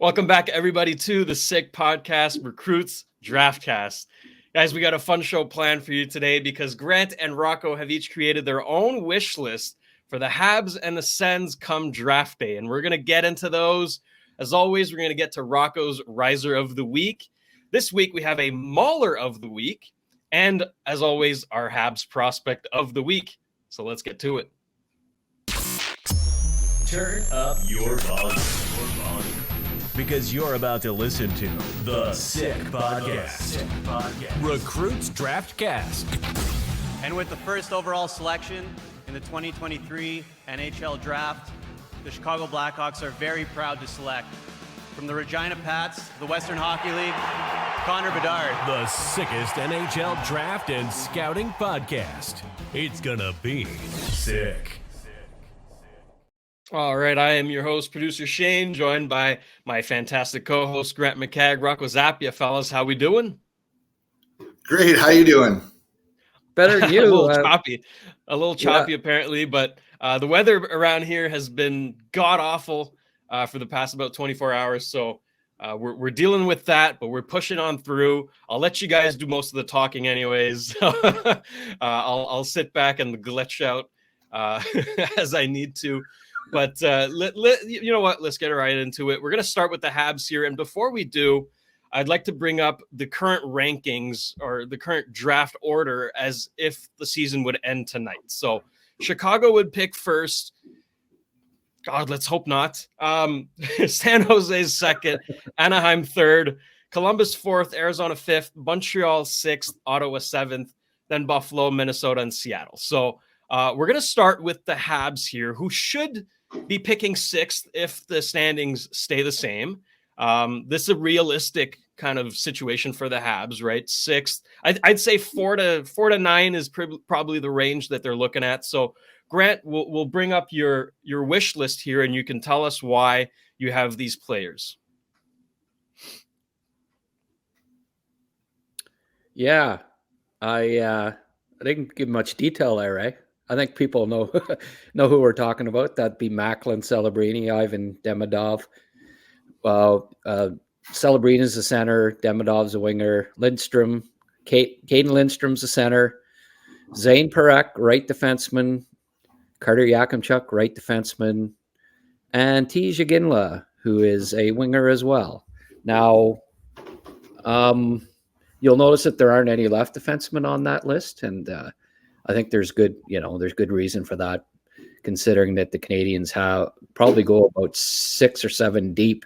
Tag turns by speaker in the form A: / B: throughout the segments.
A: Welcome back, everybody, to the Sick Podcast Recruits Draftcast. Guys, we got a fun show planned for you today because Grant and Rocco have each created their own wish list for the Habs and the Sens come draft day, and we're going to get into those. As always, we're going to get to Rocco's Riser of the Week. This week, we have a Mauler of the Week, and as always, our Habs Prospect of the Week. So let's get to it.
B: Turn up your volume. Because you're about to listen to the Sick Podcast. Recruits Draftcast.
C: And with the first overall selection in the 2023 NHL Draft, the Chicago Blackhawks are very proud to select from the Regina Pats, the Western Hockey League, Connor Bedard.
B: The sickest NHL draft and scouting podcast. It's gonna be sick.
A: All right, I am your host, producer Shayne, joined by my fantastic co-host, Grant McCagg, Rocco, Zappia. Fellas, how we doing?
D: Great, how you doing?
E: Better than you.
A: A little choppy apparently, but the weather around here has been god-awful for the past about 24 hours, so we're dealing with that, but we're pushing on through. I'll let you guys do most of the talking anyways. I'll sit back and glitch out as I need to. But you know what? Let's get right into it. We're going to start with the Habs here. And before we do, I'd like to bring up the current rankings or the current draft order as if the season would end tonight. So Chicago would pick first. God, let's hope not. San Jose's second, Anaheim third, Columbus fourth, Arizona fifth, Montreal sixth, Ottawa seventh, then Buffalo, Minnesota, and Seattle. So we're going to start with the Habs here, who should be picking sixth if the standings stay the same. This is a realistic kind of situation for the Habs, right? Sixth, I'd say 4 to 9 is probably the range that they're looking at. So, Grant, we'll bring up your wish list here, and you can tell us why you have these players.
E: Yeah, I didn't give much detail there, right? I think people know who we're talking about. That'd be Macklin, Celebrini, Ivan Demidov. Celebrini's the center, Demidov's a winger. Lindstrom, Caden Lindstrom's the center. Zane Parekh, right defenseman. Carter Yakemchuk, right defenseman. And Tij Ginla, who is a winger as well. Now, you'll notice that there aren't any left defensemen on that list, and I think there's good reason for that, considering that the Canadiens probably go about 6 or 7 deep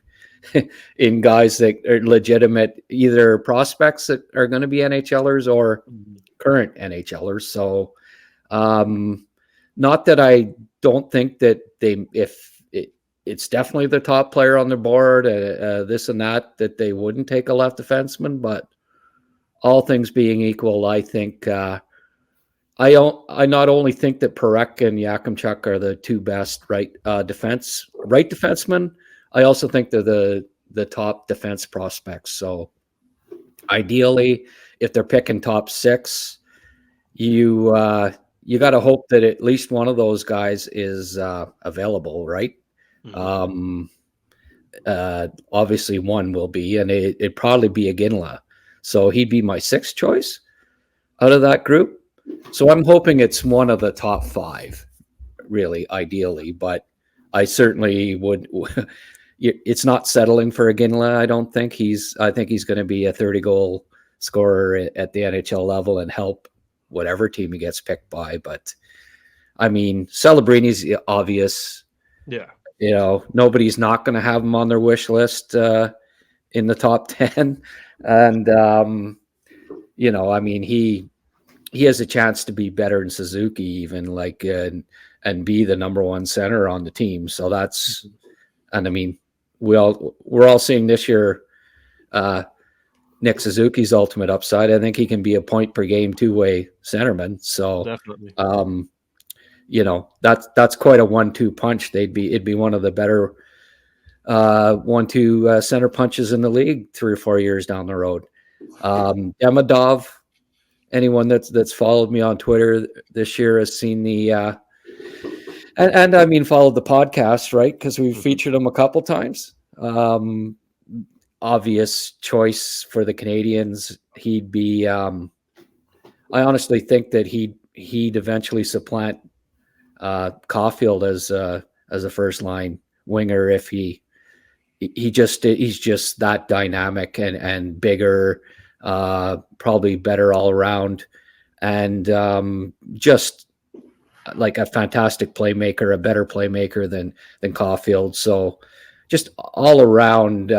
E: in guys that are legitimate, either prospects that are going to be NHLers or current NHLers. So, not that I don't think that it's definitely the top player on the board, this and that they wouldn't take a left defenseman, but all things being equal, I think I not only think that Parekh and Yakemchuk are the two best right defensemen, I also think they're the top defense prospects. So ideally, if they're picking top 6, you got to hope that at least one of those guys is available, right? Mm-hmm. Obviously one will be, and it'd probably be a Ginla. So he'd be my 6th choice out of that group. So I'm hoping it's one of the top 5, really, ideally. But I certainly would. It's not settling for a Ginla. I think he's going to be a 30-goal scorer at the NHL level and help whatever team he gets picked by. But I mean, Celebrini's obvious. Yeah. Nobody's not going to have him on their wish list in the top 10. And, I mean, he has a chance to be better than Suzuki even, and be the number 1 center on the team. So and I mean, we're all seeing this year Nick Suzuki's ultimate upside. I think he can be a point per game 2-way centerman. So
A: definitely,
E: that's quite a 1-2 punch. It'd be one of the better 1-2 center punches in the league 3 or 4 years down the road. Demidov, anyone that's followed me on Twitter this year has seen the and I mean followed the podcast, right? Because we've featured him a couple times. obvious choice for the Canadiens. He'd be. I honestly think that he'd eventually supplant Caulfield as a first line winger if he's just that dynamic and bigger, probably better all around, and just like a fantastic playmaker, a better playmaker than Caulfield. So just all around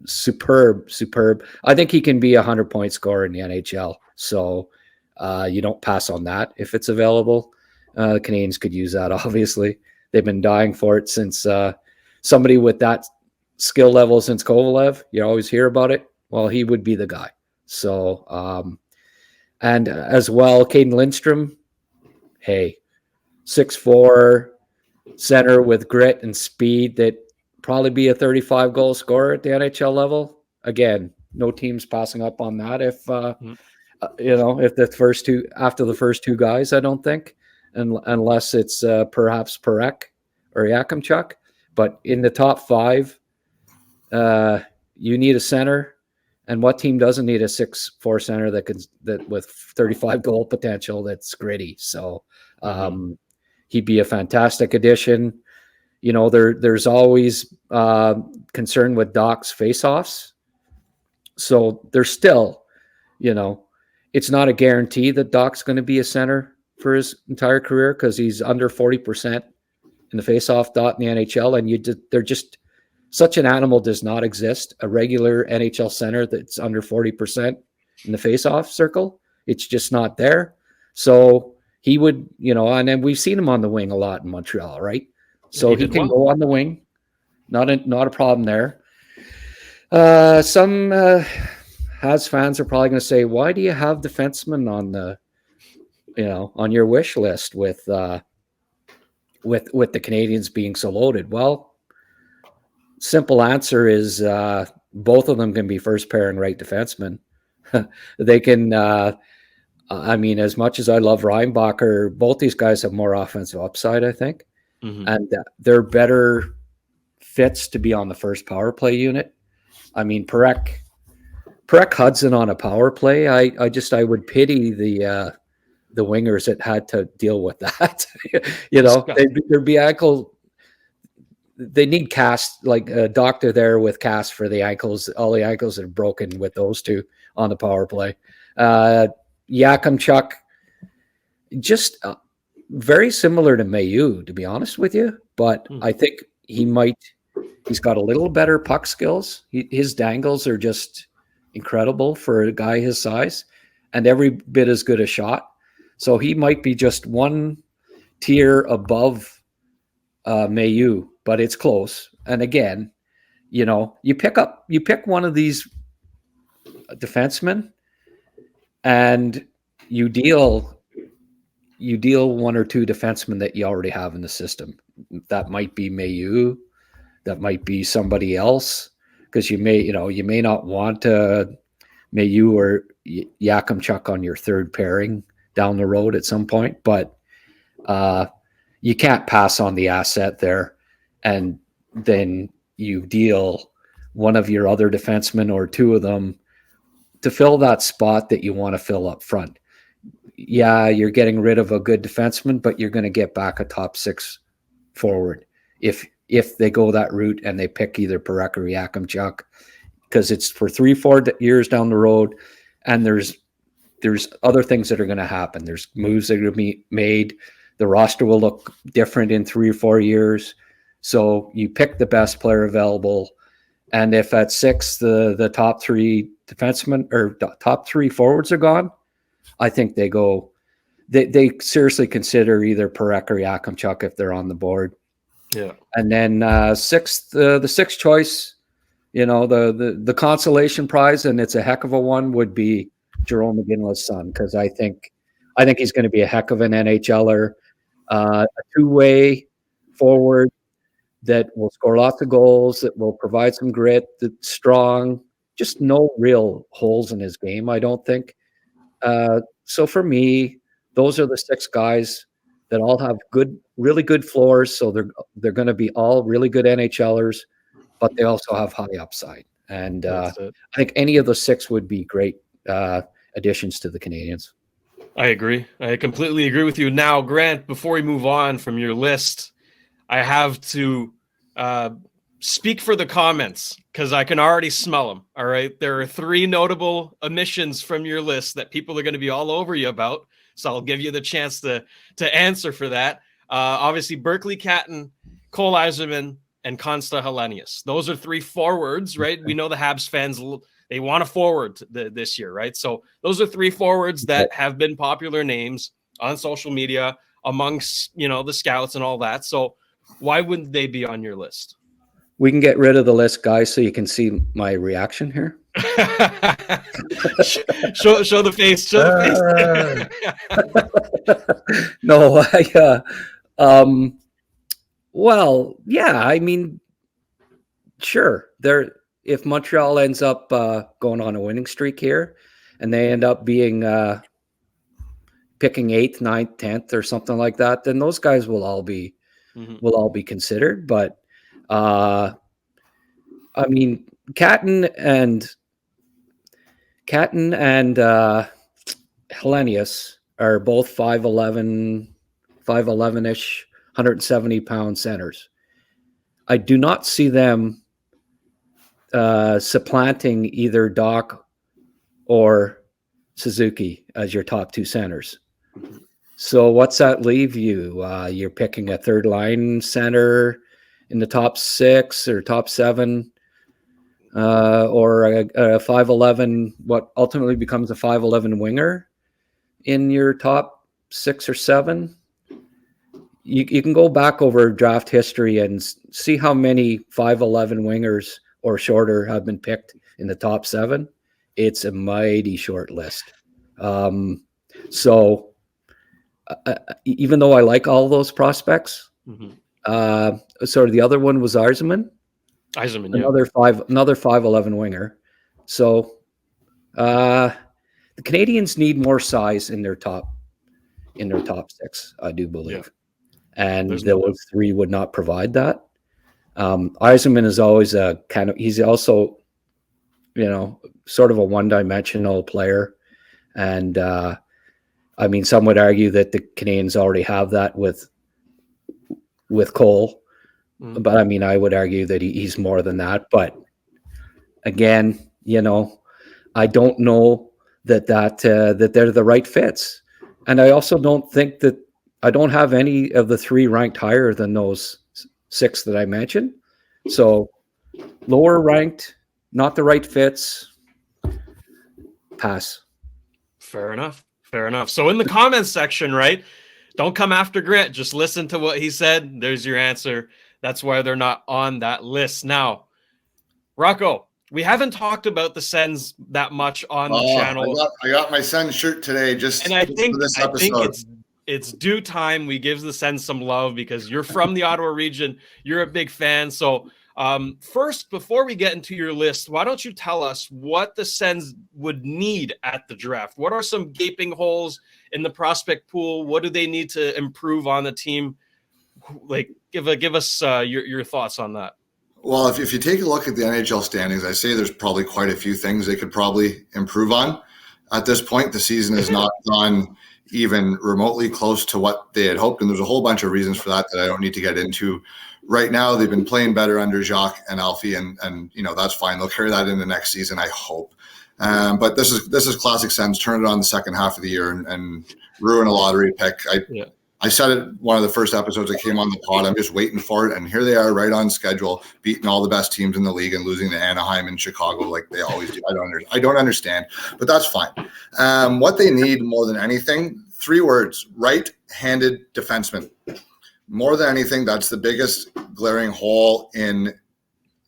E: superb. I think he can be a 100-point scorer in the NHL. So you don't pass on that if it's available. The Canadiens could use that, obviously. They've been dying for it since somebody with that skill level since Kovalev. You always hear about it. Well, he would be the guy. So, and as well, Caden Lindstrom, hey, 6'4", center with grit and speed that probably be a 35-goal scorer at the NHL level. Again, no teams passing up on that if if after the first two guys, I don't think, unless it's perhaps Parekh or Yakemchuk. But in the top five, you need a center. And what team doesn't need a 6'4" center that with 35 goal potential that's gritty? So he'd be a fantastic addition. You know, there's always concern with Doc's faceoffs. So there's still, it's not a guarantee that Doc's going to be a center for his entire career because he's under 40% in the faceoff dot in the NHL, and they're just such an animal does not exist. A regular NHL center that's under 40% in the faceoff circle, it's just not there. So he would, and then we've seen him on the wing a lot in Montreal, right? So he can go on the wing, not a problem there. Some Habs fans are probably going to say, "Why do you have defensemen on your wish list with the Canadiens being so loaded?" Well, simple answer is both of them can be first pairing right defensemen. They can. As much as I love Reinbacher, both these guys have more offensive upside, I think, and they're better fits to be on the first power play unit. I mean, Parekh Hudson on a power play. I would pity the wingers that had to deal with that. There'd be ankle. They need cast, like a doctor there with cast for the ankles. All the ankles are broken with those two on the power play. Yakemchuk, just very similar to Mayu, to be honest with you. But I think he's got a little better puck skills. His dangles are just incredible for a guy his size and every bit as good a shot. So he might be just one tier above Mayu, but it's close. And again, you pick one of these defensemen and you deal one or two defensemen that you already have in the system. That might be Mayu, that might be somebody else, because you may not want Mayu or Yakemchuk on your third pairing down the road at some point, but you can't pass on the asset there. And then you deal one of your other defensemen or two of them to fill that spot that you want to fill up front. Yeah, you're getting rid of a good defenseman, but you're going to get back a top six forward if they go that route and they pick either Parekh or Yakemchuk, because it's for 3-4 years down the road, and there's other things that are going to happen. There's moves that are going to be made. The roster will look different in 3 or 4 years. So you pick the best player available. And if at 6, the top 3 defensemen or top 3 forwards are gone, I think they seriously consider either Parekh or Yakemchuk if they're on the board.
A: Yeah.
E: And then the sixth choice, the consolation prize, and it's a heck of a one, would be Jarome Iginla's son, because I think he's going to be a heck of an NHLer, a two-way forward that will score lots of goals, that will provide some grit, that's strong, just no real holes in his game, I don't think. So for me, those are the 6 guys that all have really good floors. So they're going to be all really good NHLers, but they also have high upside. And
A: That's
E: I
A: it.
E: think any of the 6 would be great additions to the Canadiens.
A: I agree. I completely agree with you. Now, Grant, before we move on from your list, I have to speak for the comments because I can already smell them. All right. There are 3 notable omissions from your list that people are going to be all over you about. So I'll give you the chance to answer for that. Obviously, Berkeley Catton, Cole Yzerman, and Konsta Helenius. Those are 3 forwards, right? We know the Habs fans, they want a forward this year, right? So those are 3 forwards that have been popular names on social media amongst, the scouts and all that. So why wouldn't they be on your list?
E: We can get rid of the list, guys, so you can see my reaction here.
A: show the face. Show the face.
E: No, well, yeah, I mean, sure. If Montreal ends up going on a winning streak here, and they end up being picking 8th, 9th, 10th, or something like that, then those guys will all be considered. But I mean, Catton and Helenius are both 5'11-ish, 170-pound centers. I do not see them supplanting either Doc or Suzuki as your top 2 centers. So what's that leave you? You're picking a third line center in the top 6 or top 7, or a 5'11", what ultimately becomes a 5'11" winger in your top 6 or 7. You can go back over draft history and see how many 5'11" wingers or shorter have been picked in the top 7. It's a mighty short list. So even though I like all those prospects, sort of the other one was Yzerman, another 5'11" winger. So the Canadiens need more size in their top 6, I do believe. Yeah. And those 3 would not provide that. Yzerman is always he's also, sort of a one-dimensional player. And I mean, some would argue that the Canadiens already have that with Cole. But I mean, I would argue that he's more than that. But again, I don't know that they're the right fits. And I also don't think that I don't have any of the 3 ranked higher than those 6 that I mentioned. So lower ranked, not the right fits. Pass.
A: Fair enough. So in the comments section, right? Don't come after Grant. Just listen to what he said. There's your answer. That's why they're not on that list. Now, Rocco, we haven't talked about the Sens that much on the channel.
D: I got my Sens shirt today for this episode.
A: I think it's due time we give the Sens some love because you're from the Ottawa region. You're a big fan. So first, before we get into your list, why don't you tell us what the Sens would need at the draft? What are some gaping holes in the prospect pool? What do they need to improve on the team? Like, give us your thoughts on that.
D: Well, if you take a look at the NHL standings, I say there's probably quite a few things they could probably improve on. At this point, the season has not gone even remotely close to what they had hoped, and there's a whole bunch of reasons for that I don't need to get into right now. They've been playing better under Jacques and Alfie, and that's fine. They'll carry that into next season, I hope. But this is classic Sens. Turn it on the second half of the year and ruin a lottery pick. I said it one of the first episodes that came on the pod. I'm just waiting for it, and here they are, right on schedule, beating all the best teams in the league and losing to Anaheim and Chicago like they always do. I don't understand, but that's fine. What they need more than anything, 3 words: right-handed defenseman. More than anything, that's the biggest glaring hole in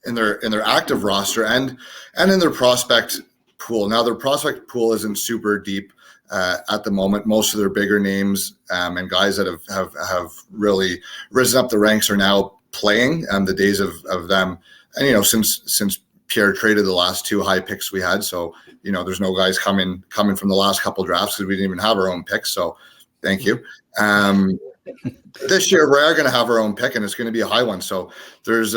D: their active roster and in their prospect pool. Now, their prospect pool isn't super deep at the moment. Most of their bigger names and guys that have really risen up the ranks are now playing. The days of them, and since Pierre traded the last 2 high picks we had, so there's no guys coming from the last couple drafts because we didn't even have our own picks. So thank you. This year we are going to have our own pick, and it's going to be a high one. So there's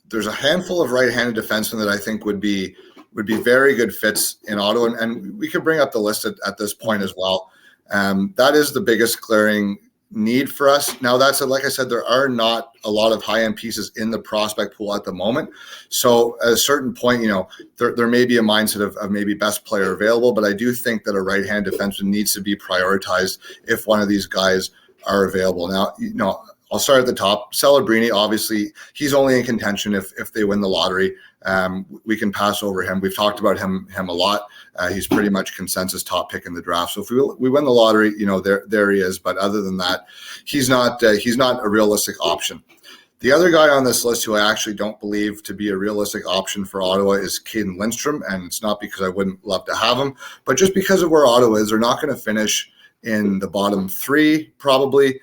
D: there's a handful of right-handed defensemen that I think would be very good fits in Ottawa, and we could bring up the list at this point as well. That is the biggest glaring need for us. Now, like I said, there are not a lot of high-end pieces in the prospect pool at the moment. So at a certain point, there may be a mindset of maybe best player available, but I do think that a right-hand defenseman needs to be prioritized if one of these guys are available. Now, I'll start at the top. Celebrini, obviously, he's only in contention if they win the lottery. We can pass over him. We've talked about him a lot. He's pretty much consensus top pick in the draft. So if we win the lottery, there he is. But other than that, he's not a realistic option. The other guy on this list who I actually don't believe to be a realistic option for Ottawa is Caden Lindstrom, and it's not because I wouldn't love to have him, but just because of where Ottawa is. They're not going to finish in the bottom three, probably.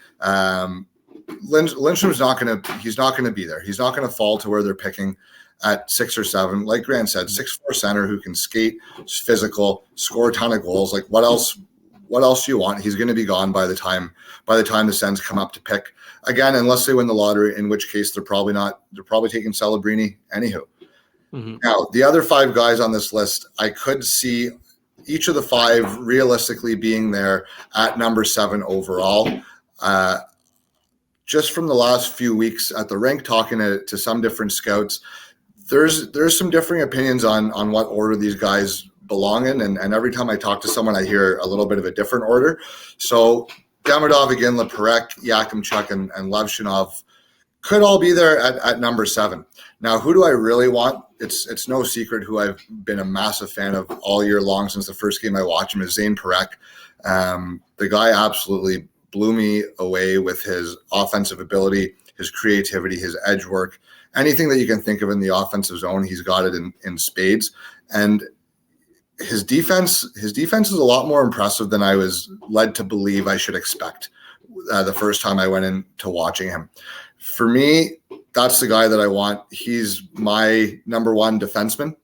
D: Lindstrom's not going to be there. He's not going to fall to where they're picking at 6 or 7. Like Grant said, 6'4" center who can skate, is physical, score a ton of goals. Like what else do you want? He's going to be gone by the time the Sens come up to pick again, unless they win the lottery, in which case they're probably taking Celebrini anywho. Mm-hmm. Now, the other 5 guys on this list, I could see each of the 5 realistically being there at number 7 overall. Just from the last few weeks at the rink, talking to some different scouts, there's some differing opinions on what order these guys belong in, and every time I talk to someone, I hear a little bit of a different order. So Demidov, Iginla, Parekh, Yakemchuk, and Levshinov could all be there at number 7. Now, who do I really want? It's no secret who I've been a massive fan of all year long since the first game I watched him is Zane Parekh. The guy absolutely blew me away with his offensive ability, his creativity, his edge work, anything that you can think of in the offensive zone, he's got it in spades. And his defense is a lot more impressive than I was led to believe I should expect the first time I went into watching him. For me, that's the guy that I want. He's my number 1 defenseman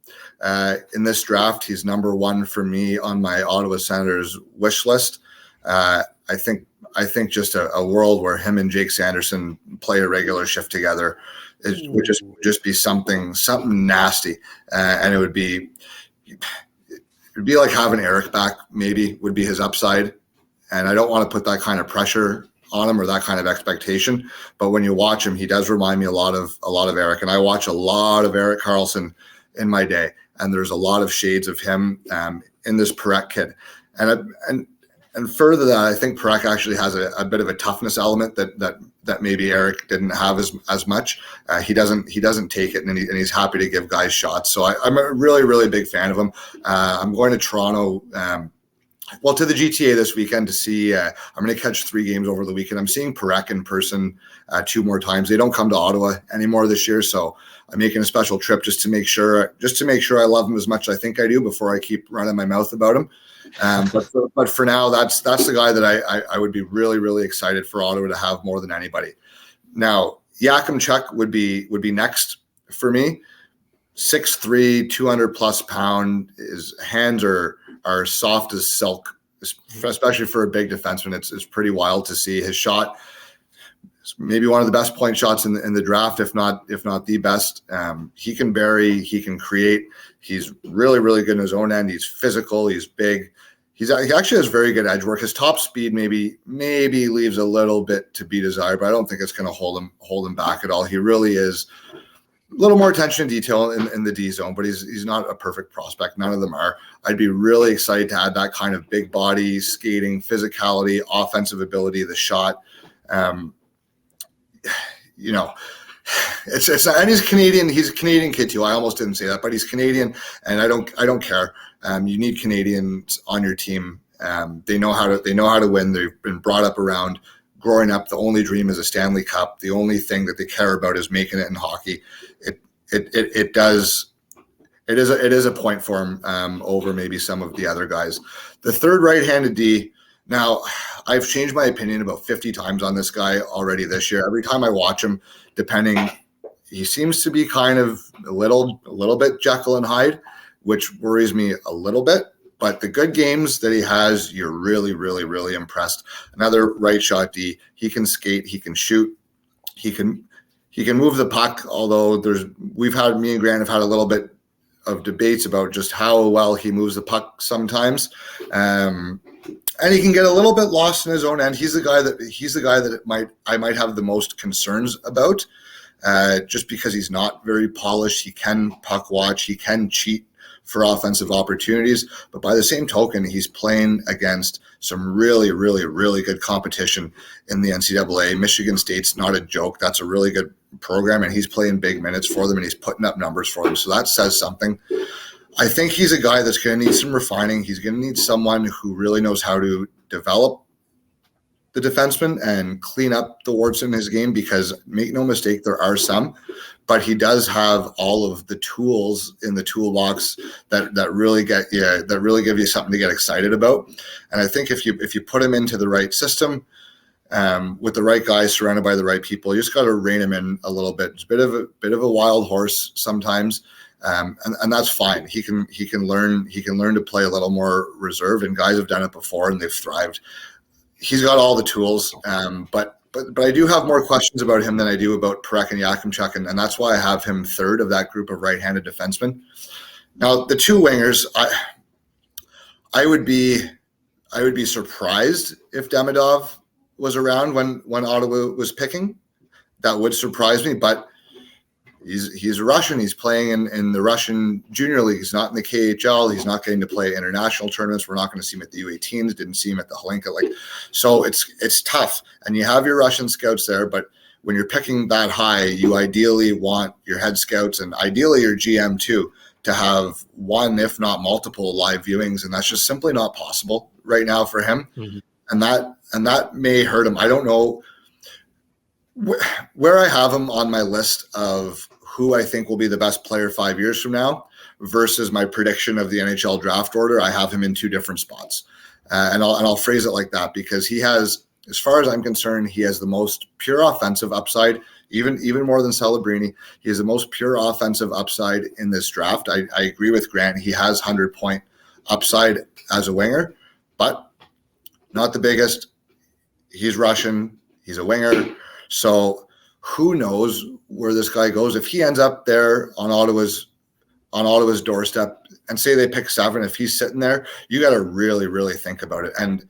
D: in this draft. He's number 1 for me on my Ottawa Senators wish list. I think just a world where him and Jake Sanderson play a regular shift together would just be something nasty, and it would be like having Eric back. Maybe would be his upside, and I don't want to put that kind of pressure on him or that kind of expectation. But when you watch him, he does remind me a lot of Eric, and I watch a lot of Erik Karlsson in my day, and there's a lot of shades of him in this Parekh kid, and further that, I think Parekh actually has a bit of a toughness element that maybe Eric didn't have as much. He doesn't take it, and he's happy to give guys shots. So I'm a really, really big fan of him. I'm going to Toronto, to the GTA this weekend to see. I'm going to catch 3 games over the weekend. I'm seeing Parekh in person 2 more times. They don't come to Ottawa anymore this year, so I'm making a special trip just to make sure I love him as much as I think I do before I keep running my mouth about him. But for now, that's the guy that I would be really, really excited for Ottawa to have more than anybody. Now, Yakemchuk would be next for me. 6'3", 200+ pound. His hands are soft as silk, especially for a big defenseman. It's pretty wild to see. His shot is maybe one of the best point shots in the draft, if not the best. He can bury, he can create. He's really, really good in his own end. He's physical. He's big. He actually has very good edge work. His top speed maybe leaves a little bit to be desired, but I don't think it's going to hold him back at all. He really is a little more attention to detail in the D zone, but he's not a perfect prospect. None of them are. I'd be really excited to add that kind of big body, skating, physicality, offensive ability, the shot. It's not, and he's Canadian. He's a Canadian kid too. I almost didn't say that, but he's Canadian, and I don't care. You need Canadians on your team. They know how to win. They've been brought up around growing up. The only dream is a Stanley Cup. The only thing that they care about is making it in hockey. It is a point for him over maybe some of the other guys. The third right-handed D. Now, I've changed my opinion about 50 times on this guy already this year. Every time I watch him, he seems to be kind of a little bit Jekyll and Hyde, which worries me a little bit. But the good games that he has, you're really, really, really impressed. Another right shot D. He can skate. He can shoot. He can move the puck, although me and Grant have had a little bit of debates about just how well he moves the puck sometimes. And he can get a little bit lost in his own end. He's the guy that I might have the most concerns about, just because he's not very polished. He can puck watch. He can cheat for offensive opportunities. But by the same token, he's playing against some really, really, really good competition in the NCAA. Michigan State's not a joke. That's a really good program, and he's playing big minutes for them, and he's putting up numbers for them. So that says something. I think he's a guy that's going to need some refining. He's going to need someone who really knows how to develop the defenseman and clean up the warts in his game, because make no mistake, there are some, but he does have all of the tools in the toolbox that really give you something to get excited about. And I think if you put him into the right system, with the right guys surrounded by the right people, you just got to rein him in a little bit. It's a bit of a wild horse sometimes. And that's fine. He can learn to play a little more reserved, and guys have done it before and they've thrived. He's got all the tools, but I do have more questions about him than I do about Parekh and Yakemchuk, and that's why I have him third of that group of right-handed defensemen. Now, the two wingers, I would be surprised if Demidov was around when Ottawa was picking. That would surprise me, but he's Russian. He's playing in the Russian Junior League. He's not in the KHL. He's not getting to play international tournaments. We're not going to see him at the U18s. Didn't see him at the Hlinka. So it's tough. And you have your Russian scouts there, but when you're picking that high, you ideally want your head scouts and ideally your GM too to have one, if not multiple, live viewings, and that's just simply not possible right now for him. Mm-hmm. And that may hurt him. I don't know where I have him on my list of who I think will be the best player 5 years from now versus my prediction of the NHL draft order. I have him in two different spots. And I'll phrase it like that because he has, as far as I'm concerned, he has the most pure offensive upside, even more than Celebrini. He has the most pure offensive upside in this draft. I agree with Grant. He has 100-point upside as a winger, but not the biggest. He's Russian. He's a winger. So who knows where this guy goes? If he ends up there on Ottawa's doorstep, and say they pick 7, if he's sitting there, you got to really, really think about it. And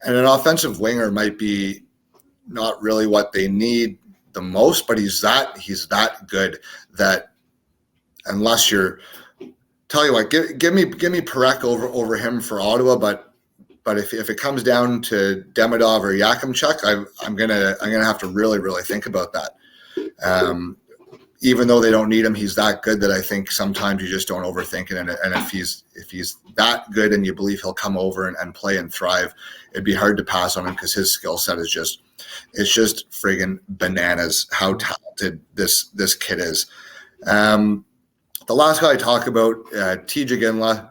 D: an offensive winger might be not really what they need the most, but he's that good that unless you're, tell you what, give me Parekh over him for Ottawa, but if it comes down to Demidov or Yakemchuk, I'm gonna have to really, really think about that. Even though they don't need him, he's that good that I think sometimes you just don't overthink it. And if he's that good and you believe he'll come over and play and thrive, it'd be hard to pass on him because his skill set is just friggin' bananas how talented this kid is. The last guy I talk about, TJ Ginla.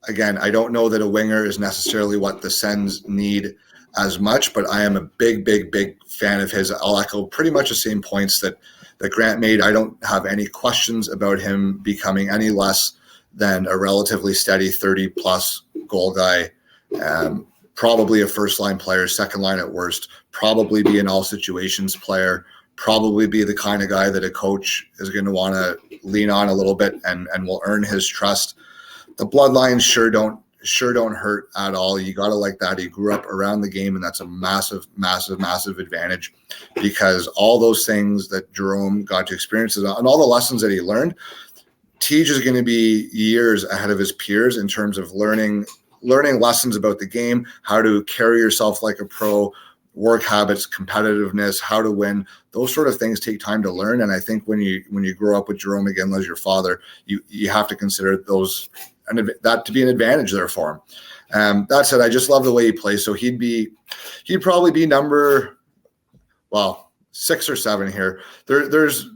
D: Again, I don't know that a winger is necessarily what the Sens need as much, but I am a big, big, big fan of his. I'll echo pretty much the same points that Grant made. I don't have any questions about him becoming any less than a relatively steady 30-plus goal guy, probably a first-line player, second line at worst, probably be an all-situations player, probably be the kind of guy that a coach is going to want to lean on a little bit and will earn his trust. The bloodlines sure don't hurt at all. You got to like that. He grew up around the game, and that's a massive, massive, massive advantage because all those things that Jerome got to experience and all the lessons that he learned, Tej is going to be years ahead of his peers in terms of learning lessons about the game, how to carry yourself like a pro, work habits, competitiveness, how to win. Those sort of things take time to learn. And I think when you grow up with Jerome Iginla as your father, you have to consider those and that to be an advantage there for him. That said, I just love the way he plays. So he'd probably be number 6 or 7 here. There's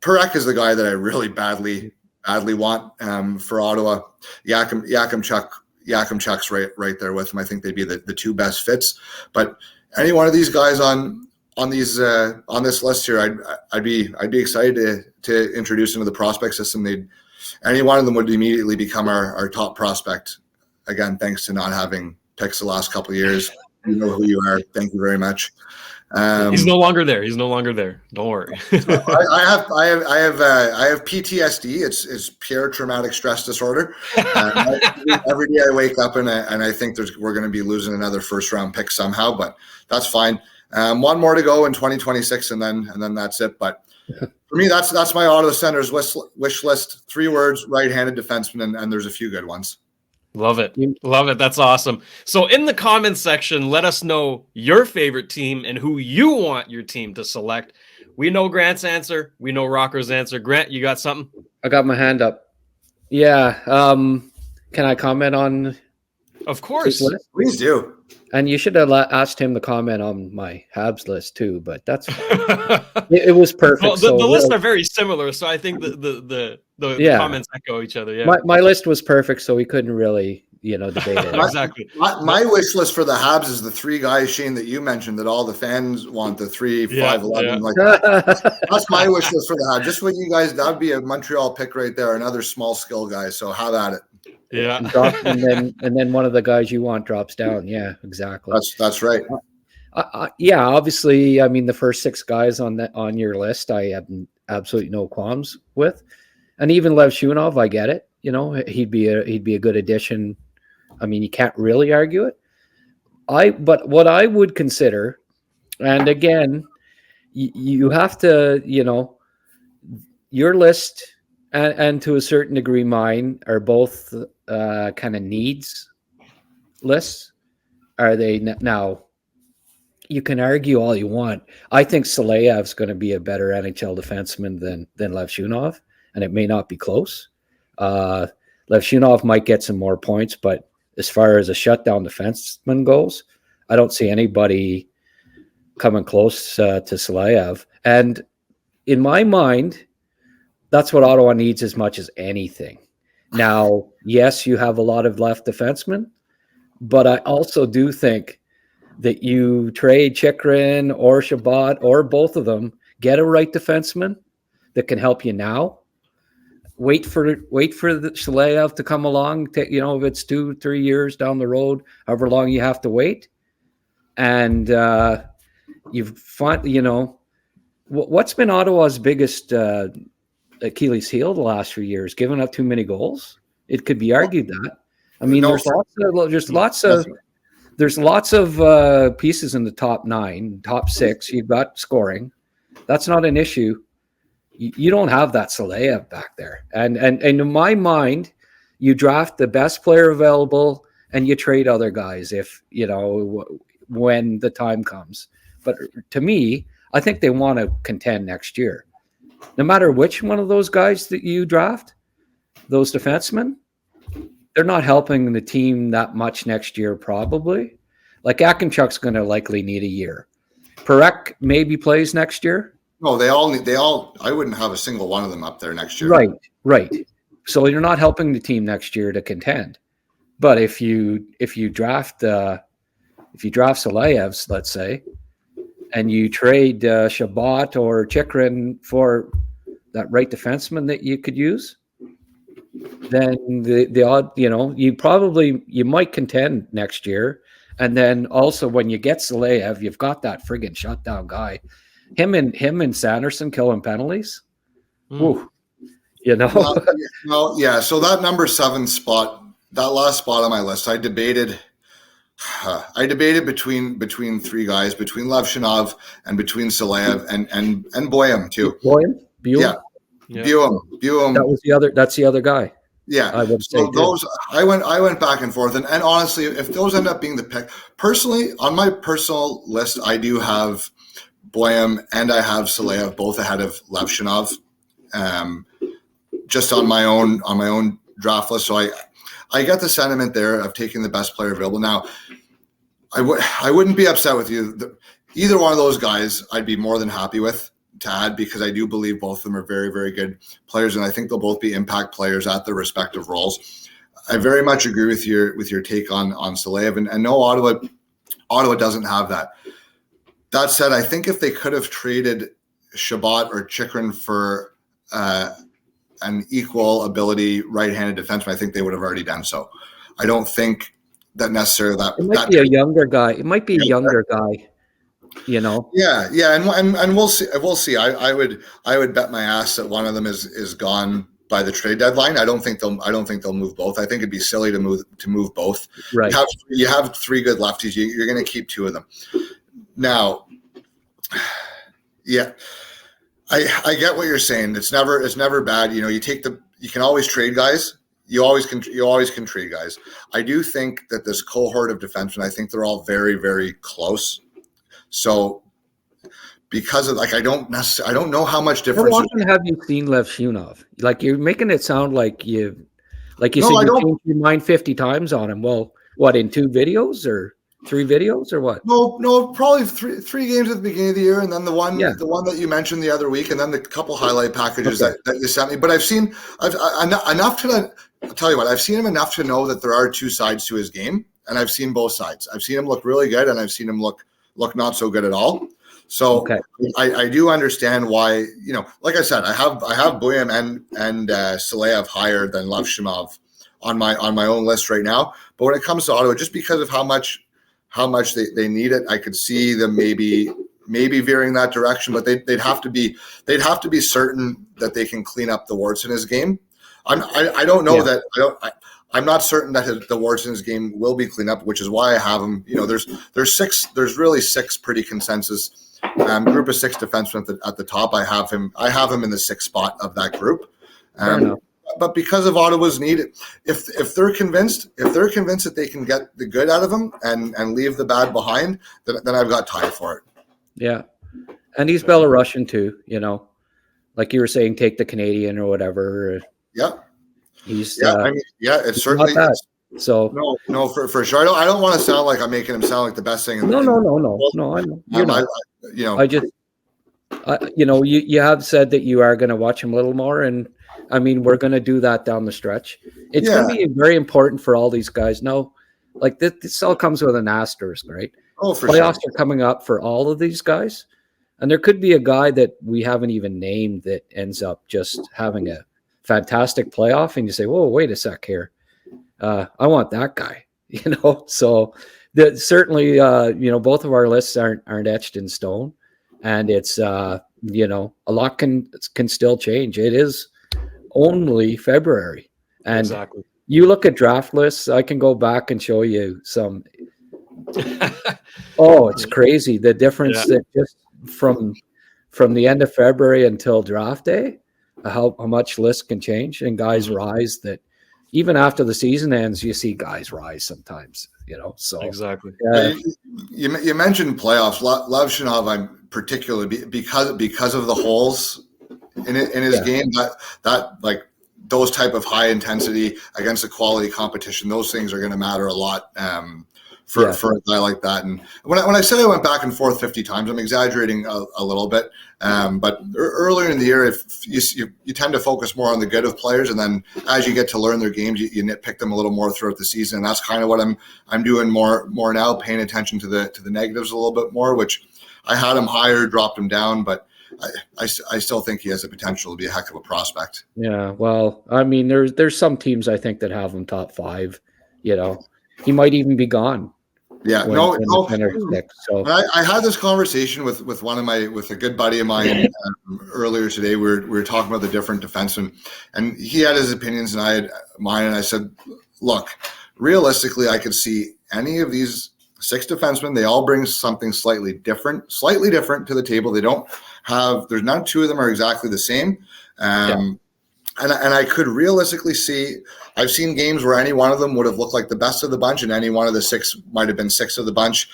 D: Parekh is the guy that I really badly want for Ottawa. Yakemchuk's right there with him. I think they'd be the two best fits. But any one of these guys on this list here, I'd be excited to introduce into the prospect system. Any one of them would immediately become our top prospect. Again, thanks to not having picks the last couple of years. You know who you are. Thank you very much.
A: He's no longer there. He's no longer there. Don't worry.
D: I have PTSD. It's pure traumatic stress disorder. Every day I wake up and I think we're going to be losing another first round pick somehow, but that's fine. One more to go in 2026, and then that's it. But for me, that's my Ottawa Senators wish list. 3 words: right-handed defenseman, and there's a few good ones.
A: Love it. Love it. That's awesome. So in the comments section, let us know your favorite team and who you want your team to select. We know Grant's answer. We know Rocco's answer. Grant, you got something?
E: I got my hand up. Yeah. Can I comment on?
A: Of course.
D: Please do.
E: And you should have asked him to comment on my Habs list too, but that's it was perfect.
A: Well, the lists are very similar, so I think the comments echo each other. Yeah,
E: my list was perfect, so we couldn't really debate it.
A: Exactly.
D: My wish list for the Habs is the 3 guys, Shayne, that you mentioned that all the fans want, the 3, 5'11".
A: Yeah.
D: Like that's my wish list for the Habs. Just what you guys, that'd be a Montreal pick right there. Another small skill guy. So have at it.
A: Yeah.
E: and then one of the guys you want drops down. Yeah, exactly.
D: That's right.
E: Yeah, obviously, I mean the first 6 guys on your list, I have absolutely no qualms with, and even Lev Shunov, I get it. He'd be a good addition. I mean, you can't really argue it. But what I would consider, and again, you have to, your list and to a certain degree mine are both kind of needs lists. Are they now? You can argue all you want. I think Saleyev's going to be a better NHL defenseman than Lev Shunov, and it may not be close. Lev Shunov might get some more points, but as far as a shutdown defenseman goes, I don't see anybody coming close to Saleyev. And in my mind, that's what Ottawa needs as much as anything. Now, yes, you have a lot of left defensemen, but I also do think that you trade Chychrun or Shabbat or both of them, get a right defenseman that can help you now. Wait for the Saleyev to come along. If it's 2-3 years down the road, however long you have to wait, and you've find what's been Ottawa's biggest Achilles heel the last few years, giving up too many goals. It could be argued that. I mean, there's lots of pieces in the top 9, top 6. You've got scoring. That's not an issue. You don't have that Saleyev back there. And in my mind, you draft the best player available and you trade other guys if, when the time comes. But to me, I think they want to contend next year. No matter which one of those guys that you draft, those defensemen, they're not helping the team that much next year, probably. Like Yakemchuk's going to likely need a year. Parekh maybe plays next year.
D: No, they all. I wouldn't have a single one of them up there next year.
E: Right. So you're not helping the team next year to contend. But if you draft Saleyev's, let's say, and you trade Shabbat or Chychrun for that right defenseman that you could use, then the odd, you might contend next year. And then also when you get Saleyev, you've got that friggin' shutdown guy. Him and Sanderson killing penalties. Woo.
D: Well, yeah. So that number 7 spot, that last spot on my list, I debated between 3 guys, between Levshunov and between Saleyev and Boyum too.
E: Buem?
D: Yeah.
E: Buem. That's the other guy.
D: Yeah.
E: I would say
D: I went back and forth, and honestly, if those end up being the pick, personally, on my personal list, I do have Boyum and I have Saleyev both ahead of Levshunov, just on my own draft list. So I get the sentiment there of taking the best player available. Now, I wouldn't be upset with you. Either one of those guys, I'd be more than happy with to add, because I do believe both of them are very, very good players, and I think they'll both be impact players at their respective roles. I very much agree with your take on Saleyev, and no, Ottawa doesn't have that. That said, I think if they could have traded Shabbat or Chychrun for an equal ability right-handed defenseman, I think they would have already done so. I don't think that necessarily that
E: it might be a younger guy. It might be a younger guy.
D: Yeah, and we'll see. We'll see. I would bet my ass that one of them is gone by the trade deadline. I don't think they'll move both. I think it'd be silly to move both.
E: Right.
D: You have three good lefties. You're going to keep two of them. Now, yeah, I get what you're saying. It's never bad. You can always trade guys. You always can trade guys. I do think that this cohort of defensemen, I think they're all very, very close. So because of I don't know how much difference.
E: How often have you seen Lev Shunov? Like, you're making it sound like you said you changed your mind 50 times on him. Well, what, in 2 videos or 3 videos or what?
D: No, probably three games at the beginning of the year, and then the one that you mentioned the other week, and then the couple highlight packages that you sent me. But I've enough to. I'll tell you what, I've seen him enough to know that there are 2 sides to his game, and I've seen both sides. I've seen him look really good, and I've seen him look not so good at all. So I do understand why, like I said, I have Buyam and Saleyev higher than Lavshimov on my own list right now. But when it comes to Ottawa, just because of how much they need it, I could see them maybe veering that direction. But they'd have to be certain that they can clean up the warts in his game. I don't know that I'm not certain that the warts in his game will be cleaned up, which is why I have him. There's really 6 pretty consensus group of 6 defensemen at the top. I have him in the 6th spot of that group. But because of Ottawa's need, if they're convinced that they can get the good out of him and leave the bad behind, then I've got time for it.
E: Yeah, and he's Belarusian too. Like you were saying, take the Canadian or whatever.
D: Yeah.
E: He's
D: it's certainly
E: not bad. So
D: no, for sure. I don't want to sound like I'm making him sound like the best thing.
E: No. I know. You're not. You have said that you are going to watch him a little more, and I mean, we're going to do that down the stretch. It's going to be very important for all these guys. No, like this all comes with an asterisk, right?
D: Oh, for
E: Playoffs
D: sure.
E: are coming up for all of these guys, and there could be a guy that we haven't even named that ends up just having a fantastic playoff, and you say, "Whoa, wait a sec here, I want that guy." So certainly, both of our lists aren't etched in stone, and it's a lot can still change. It is only February, and
A: exactly.
E: You look at draft lists. I can go back and show you some. Oh, it's crazy the difference that just from the end of February until draft day. How much lists can change and guys rise that even after the season ends, you see guys rise sometimes, so
A: exactly.
D: You mentioned playoffs. Lavshinov, I'm particularly because of the holes in his game, that like those type of high intensity against a quality competition, those things are going to matter a lot. For a guy like that. And when I said I went back and forth 50 times, I'm exaggerating a little bit. But earlier in the year, if you tend to focus more on the good of players, and then as you get to learn their games, you nitpick them a little more throughout the season. And that's kind of what I'm doing more now, paying attention to the negatives a little bit more, which I had him higher, dropped him down, but I still think he has the potential to be a heck of a prospect.
E: Yeah, well, I mean, there's some teams I think that have him top 5. He might even be gone.
D: Yeah,
E: So
D: I had this conversation with a good buddy of mine earlier today. We were talking about the different defensemen, and he had his opinions and I had mine. And I said, look, realistically, I could see any of these 6 defensemen. They all bring something slightly different to the table. They don't have. There's none. 2 of them are exactly the same. And I could realistically see, I've seen games where any one of them would have looked like the best of the bunch, and any one of the 6 might have been 6 of the bunch.